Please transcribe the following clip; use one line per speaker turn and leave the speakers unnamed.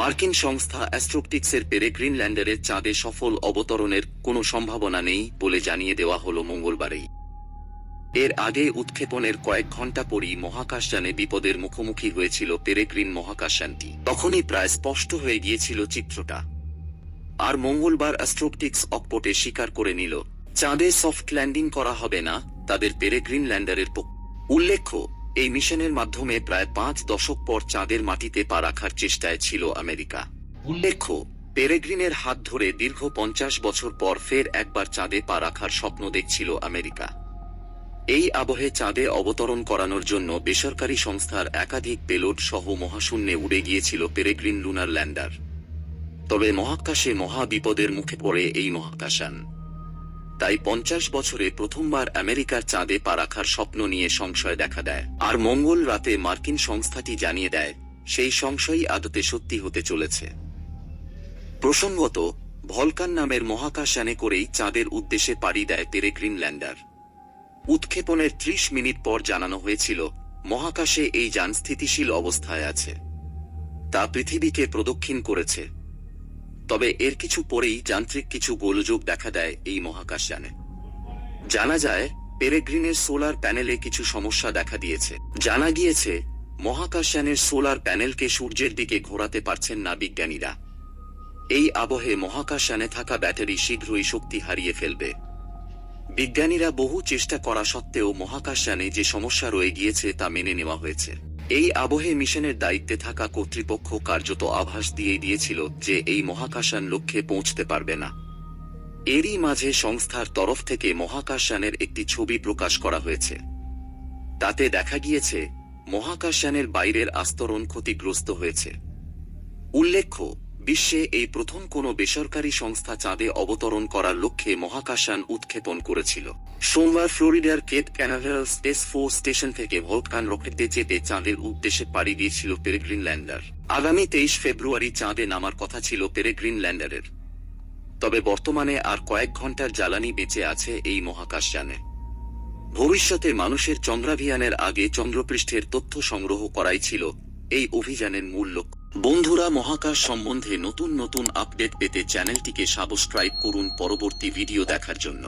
মার্কিন সংস্থা অ্যাস্ট্রোপটিক্সের পেরেগ্রিন ল্যান্ডারের চাঁদে সফল অবতরণের কোনো সম্ভাবনা নেই বলে জানিয়ে দেওয়া হলো মঙ্গলবারেই। এর আগে উৎক্ষেপণের কয়েক ঘণ্টা পরই মহাকাশযানে বিপদের মুখোমুখি হয়েছিল পেরেগ্রিন মহাকাশযানটি। তখনই প্রায় স্পষ্ট হয়ে গিয়েছিল চিত্রটা। আর মঙ্গলবার অ্যাস্ট্রোপটিক্স অকপটে স্বীকার করে নিল, চাঁদে সফট ল্যান্ডিং করা হবে না তাদের পেরেগ্রিন ল্যান্ডারের পক্ষে। উল্লেখ্য, এই মিশনের মাধ্যমে প্রায় 5 দশক পর চাঁদের মাটিতে পা রাখার চেষ্টায় ছিল আমেরিকা। উল্লেখ্য, পেরেগ্রিনের হাত ধরে দীর্ঘ 50 বছর পর ফের একবার চাঁদে পা রাখার স্বপ্ন দেখছিল আমেরিকা। এই আবহে চাঁদে অবতরণ করানোর জন্য বেসরকারি সংস্থার একাধিক পেলোড সহ মহাশূন্যে উড়ে গিয়েছিল পেরেগ্রিন লুনার ল্যান্ডার। তবে মহাকাশে মহা বিপদের মুখে পড়ে এই মহাকাশযান। তাই 50 বছরে প্রথমবার আমেরিকার চাঁদে পা রাখার স্বপ্ন নিয়ে সংশয় দেখা দেয়। আর মঙ্গল রাতে মার্কিন সংস্থাটি জানিয়ে দেয়, সেই সংশয়ই আদতে সত্যি হতে চলেছে। প্রসঙ্গত, ভলকান নামের মহাকাশযানে করেই চাঁদের উদ্দেশ্যে পাড়ি দেয় পেরেগ্রিন ল্যান্ডার। উৎক্ষেপণের 30 মিনিট পর জানানো হয়েছিল, মহাকাশে এই যান স্থিতিশীল অবস্থায় আছে, তা পৃথিবীকে প্রদক্ষিণ করেছে। তবে এর কিছু পরেই যান্ত্রিক কিছু গোলযোগ দেখা দেয় এই মহাকাশযানে। জানা যায়, পেরেগ্রিনের সোলার প্যানেলে কিছু সমস্যা দেখা দিয়েছে। জানা গিয়েছে, মহাকাশযানের সোলার প্যানেলকে সূর্যের দিকে ঘোরাতে পারছেন না বিজ্ঞানীরা। এই আবহে মহাকাশযানে থাকা ব্যাটারি শীঘ্রই শক্তি হারিয়ে ফেলবে। বিজ্ঞানীরা বহু চেষ্টা করা সত্ত্বেও মহাকাশযানে যে সমস্যা রয়ে গিয়েছে তা মেনে নেওয়া হয়েছে। এই আবহে মিশনের দায়িত্বে থাকা কর্তৃপক্ষ কার্যত আভাস দিয়ে দিয়েছিল যে এই মহাকাশযান লক্ষ্যে পৌঁছতে পারবে না। এরই মাঝে সংস্থার তরফ থেকে মহাকাশযানের একটি ছবি প্রকাশ করা হয়েছে। তাতে দেখা গিয়েছে, মহাকাশযানের বাইরের আস্তরণ ক্ষতিগ্রস্ত হয়েছে। উল্লেখ্য, বিশ্বে এই প্রথম কোনো বেসরকারি সংস্থা চাঁদে অবতরণ করার লক্ষ্যে মহাকাশযান উৎক্ষেপণ করেছিল। সোমবার ফ্লোরিডার Cape Canaveral Space Force Station থেকে ভলকান রকেটে চেপে চাঁদের উদ্দেশ্যে পাড়ি দিয়েছিল পেরেগ্রিন ল্যান্ডার। আগামী 23 ফেব্রুয়ারি চাঁদে নামার কথা ছিল পেরেগ্রিন ল্যান্ডারের। তবে বর্তমানে আর কয়েক ঘন্টার জ্বালানি বেঁচে আছে এই মহাকাশযানে। ভবিষ্যতে মানুষের চন্দ্রাভিযানের আগে চন্দ্রপৃষ্ঠের তথ্য সংগ্রহ করাই ছিল এই অভিযানের মূল লক্ষ্য। বন্ধুরা, মহাকাশ সম্বন্ধে নতুন নতুন আপডেট পেতে চ্যানেলটিকে সাবস্ক্রাইব করুন পরবর্তী ভিডিও দেখার জন্য।